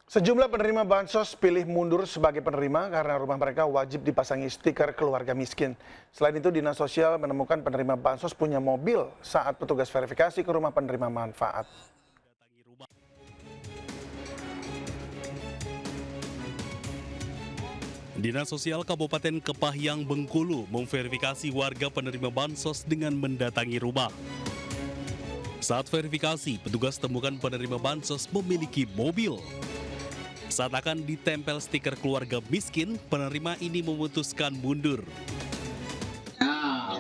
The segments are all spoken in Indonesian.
Sejumlah penerima bansos pilih mundur sebagai penerima karena rumah mereka wajib dipasangi stiker keluarga miskin. Selain itu, Dinas Sosial menemukan penerima bansos punya mobil saat petugas verifikasi ke rumah penerima manfaat. Dinas Sosial Kabupaten Kepahyang, Bengkulu memverifikasi warga penerima bansos dengan mendatangi rumah. Saat verifikasi, petugas temukan penerima bansos memiliki mobil. Saat akan ditempel stiker keluarga miskin, penerima ini memutuskan mundur. Nah,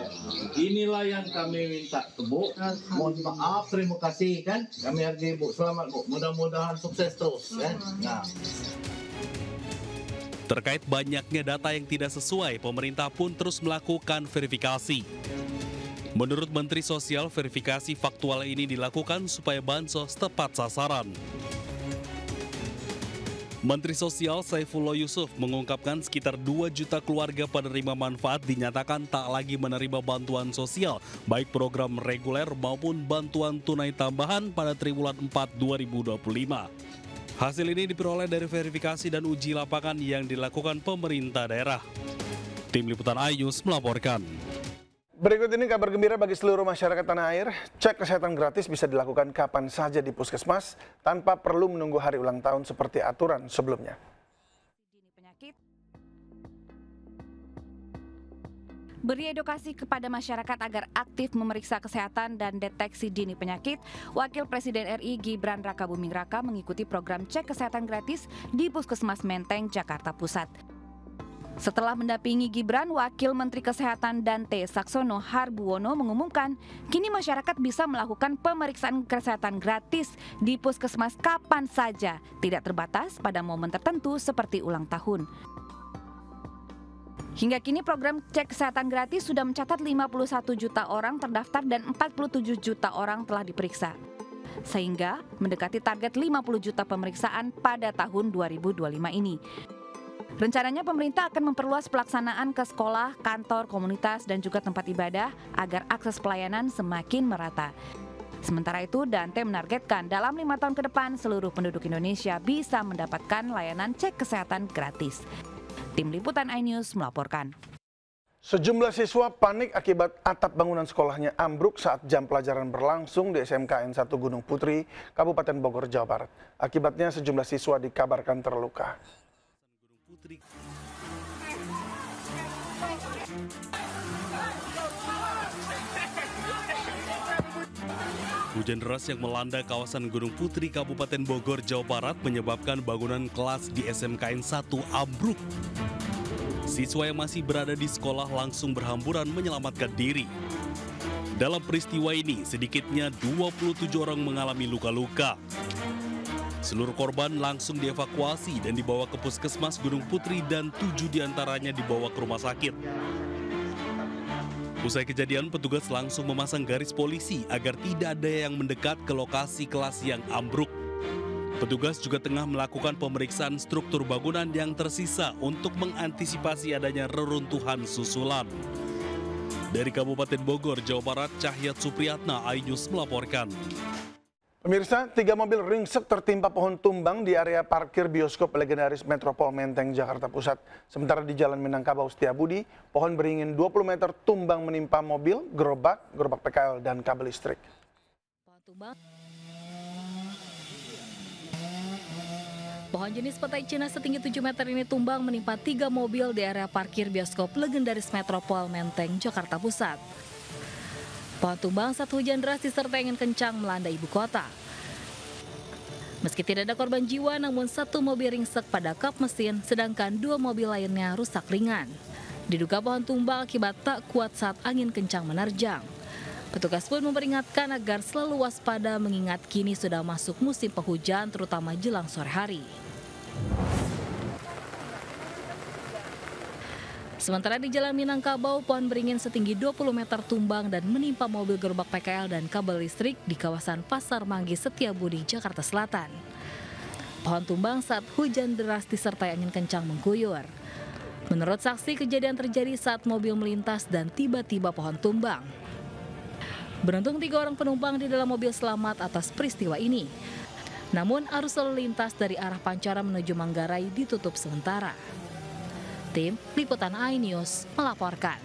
inilah yang kami minta ke Bu. Mohon maaf, terima kasih kan. Kami hargai Bu, selamat Bu. Mudah-mudahan sukses terus kan. Nah. Terkait banyaknya data yang tidak sesuai, pemerintah pun terus melakukan verifikasi. Menurut Menteri Sosial, verifikasi faktual ini dilakukan supaya bansos tepat sasaran. Menteri Sosial Saifullah Yusuf mengungkapkan sekitar 2 juta keluarga penerima manfaat dinyatakan tak lagi menerima bantuan sosial, baik program reguler maupun bantuan tunai tambahan pada triwulan 4 2025. Hasil ini diperoleh dari verifikasi dan uji lapangan yang dilakukan pemerintah daerah. Tim Liputan iNews melaporkan. Berikut ini kabar gembira bagi seluruh masyarakat tanah air. Cek kesehatan gratis bisa dilakukan kapan saja di puskesmas tanpa perlu menunggu hari ulang tahun seperti aturan sebelumnya. Beri edukasi kepada masyarakat agar aktif memeriksa kesehatan dan deteksi dini penyakit, Wakil Presiden RI Gibran Rakabuming Raka mengikuti program cek kesehatan gratis di Puskesmas Menteng, Jakarta Pusat. Setelah mendampingi Gibran, Wakil Menteri Kesehatan Dante Saxono Harbuwono mengumumkan, kini masyarakat bisa melakukan pemeriksaan kesehatan gratis di Puskesmas kapan saja, tidak terbatas pada momen tertentu seperti ulang tahun. Hingga kini program cek kesehatan gratis sudah mencatat 51 juta orang terdaftar dan 47 juta orang telah diperiksa. Sehingga mendekati target 50 juta pemeriksaan pada tahun 2025 ini. Rencananya pemerintah akan memperluas pelaksanaan ke sekolah, kantor, komunitas, dan juga tempat ibadah agar akses pelayanan semakin merata. Sementara itu, Dante menargetkan dalam 5 tahun ke depan seluruh penduduk Indonesia bisa mendapatkan layanan cek kesehatan gratis. Tim Liputan iNews melaporkan. Sejumlah siswa panik akibat atap bangunan sekolahnya ambruk saat jam pelajaran berlangsung di SMKN 1 Gunung Putri, Kabupaten Bogor, Jawa Barat. Akibatnya sejumlah siswa dikabarkan terluka. Hujan deras yang melanda kawasan Gunung Putri, Kabupaten Bogor, Jawa Barat menyebabkan bangunan kelas di SMKN 1 ambruk. Siswa yang masih berada di sekolah langsung berhamburan menyelamatkan diri. Dalam peristiwa ini, sedikitnya 27 orang mengalami luka-luka. Seluruh korban langsung dievakuasi dan dibawa ke Puskesmas Gunung Putri dan 7 diantaranya dibawa ke rumah sakit. Usai kejadian, petugas langsung memasang garis polisi agar tidak ada yang mendekat ke lokasi kelas yang ambruk. Petugas juga tengah melakukan pemeriksaan struktur bangunan yang tersisa untuk mengantisipasi adanya reruntuhan susulan. Dari Kabupaten Bogor, Jawa Barat, Cahyat Supriyatna, iNews melaporkan. Pemirsa, 3 mobil ringsek tertimpa pohon tumbang di area parkir bioskop legendaris Metropol Menteng, Jakarta Pusat. Sementara di Jalan Minangkabau Setiabudi, pohon beringin 20 meter tumbang menimpa mobil, gerobak PKL, dan kabel listrik. Pohon jenis petai Cina setinggi 7 meter ini tumbang menimpa 3 mobil di area parkir bioskop legendaris Metropol Menteng, Jakarta Pusat. Pohon tumbang saat hujan deras disertai angin kencang melanda ibu kota. Meski tidak ada korban jiwa, namun 1 mobil ringsek pada kap mesin, sedangkan 2 mobil lainnya rusak ringan. Diduga pohon tumbang akibat tak kuat saat angin kencang menerjang. Petugas pun memperingatkan agar selalu waspada mengingat kini sudah masuk musim penghujan terutama jelang sore hari. Sementara di Jalan Minangkabau, pohon beringin setinggi 20 meter tumbang dan menimpa mobil gerobak PKL dan kabel listrik di kawasan Pasar Manggis Setiabudi, Jakarta Selatan. Pohon tumbang saat hujan deras disertai angin kencang mengguyur. Menurut saksi, kejadian terjadi saat mobil melintas dan tiba-tiba pohon tumbang. Beruntung 3 orang penumpang di dalam mobil selamat atas peristiwa ini. Namun arus lalu lintas dari arah Pancoran menuju Manggarai ditutup sementara. Tim Liputan iNews melaporkan.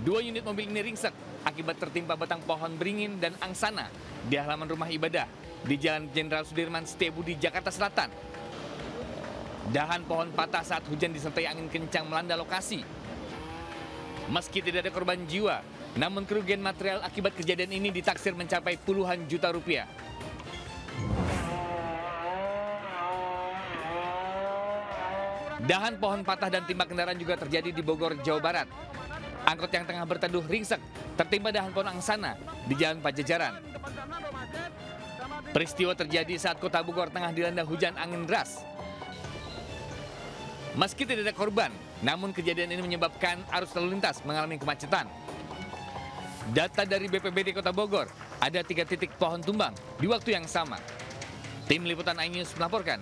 Dua unit mobil ini ringsek akibat tertimpa batang pohon beringin dan angsana di halaman rumah ibadah di Jalan Jenderal Sudirman Setiabudi, Jakarta Selatan. Dahan pohon patah saat hujan disertai angin kencang melanda lokasi. Meski tidak ada korban jiwa, namun kerugian material akibat kejadian ini ditaksir mencapai puluhan juta rupiah. Dahan pohon patah dan timpa kendaraan juga terjadi di Bogor, Jawa Barat. Angkot yang tengah berteduh ringsek tertimpa dahan pohon angsana di Jalan Pajajaran. Peristiwa terjadi saat kota Bogor tengah dilanda hujan angin deras. Meski tidak ada korban, namun kejadian ini menyebabkan arus lalu lintas mengalami kemacetan. Data dari BPBD Kota Bogor, ada 3 titik pohon tumbang di waktu yang sama. Tim Liputan iNews melaporkan.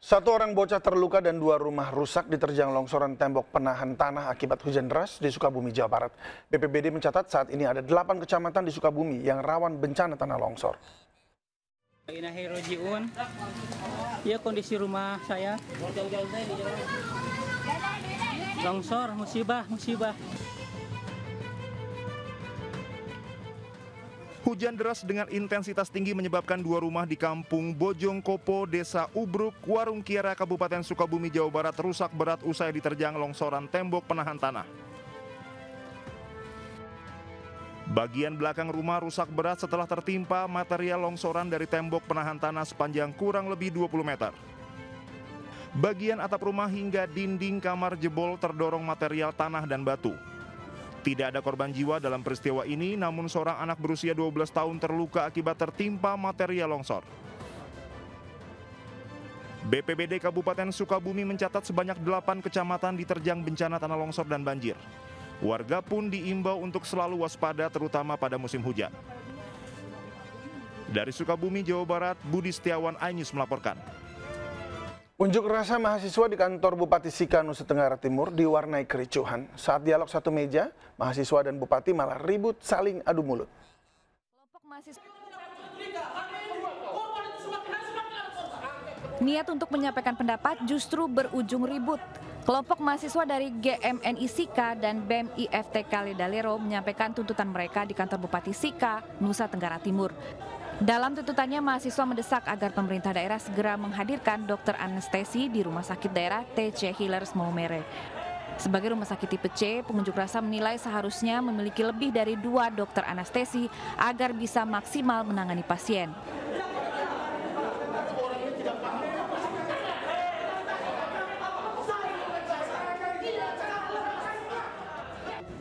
1 orang bocah terluka dan 2 rumah rusak diterjang longsoran tembok penahan tanah akibat hujan deras di Sukabumi, Jawa Barat. BPBD mencatat saat ini ada 8 kecamatan di Sukabumi yang rawan bencana tanah longsor. Inahi Rojiun, ya kondisi rumah saya. Longsor, musibah. Hujan deras dengan intensitas tinggi menyebabkan 2 rumah di Kampung Bojongkopo, Desa Ubruk, Warung Kiara, Kabupaten Sukabumi, Jawa Barat rusak berat usai diterjang longsoran tembok penahan tanah. Bagian belakang rumah rusak berat setelah tertimpa material longsoran dari tembok penahan tanah sepanjang kurang lebih 20 meter. Bagian atap rumah hingga dinding kamar jebol terdorong material tanah dan batu. Tidak ada korban jiwa dalam peristiwa ini, namun seorang anak berusia 12 tahun terluka akibat tertimpa material longsor. BPBD Kabupaten Sukabumi mencatat sebanyak 8 kecamatan diterjang bencana tanah longsor dan banjir. Warga pun diimbau untuk selalu waspada terutama pada musim hujan. Dari Sukabumi, Jawa Barat, Budi Setiawan, iNews melaporkan. Unjuk rasa mahasiswa di kantor Bupati Sika, Nusa Tenggara Timur diwarnai kericuhan. Saat dialog satu meja, mahasiswa dan bupati malah ribut saling adu mulut. Niat untuk menyampaikan pendapat justru berujung ribut. Kelompok mahasiswa dari GMNI Sika dan BEM IFT Kalidalero menyampaikan tuntutan mereka di kantor Bupati Sika, Nusa Tenggara Timur. Dalam tuntutannya, mahasiswa mendesak agar pemerintah daerah segera menghadirkan dokter anestesi di Rumah Sakit Daerah TC Healers Maumere. Sebagai rumah sakit tipe C, pengunjuk rasa menilai seharusnya memiliki lebih dari 2 dokter anestesi agar bisa maksimal menangani pasien.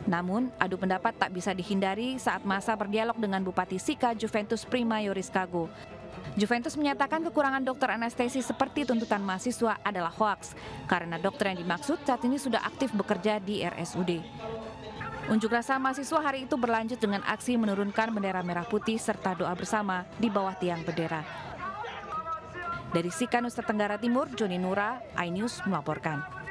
Namun, adu pendapat tak bisa dihindari saat masa berdialog dengan Bupati Sika Juventus Prima Yoriskago. Juventus menyatakan kekurangan dokter anestesi seperti tuntutan mahasiswa adalah hoaks, karena dokter yang dimaksud saat ini sudah aktif bekerja di RSUD. Unjuk rasa mahasiswa hari itu berlanjut dengan aksi menurunkan bendera merah putih serta doa bersama di bawah tiang bendera. Dari Sika, Nusa Tenggara Timur, Joni Nura, iNews melaporkan.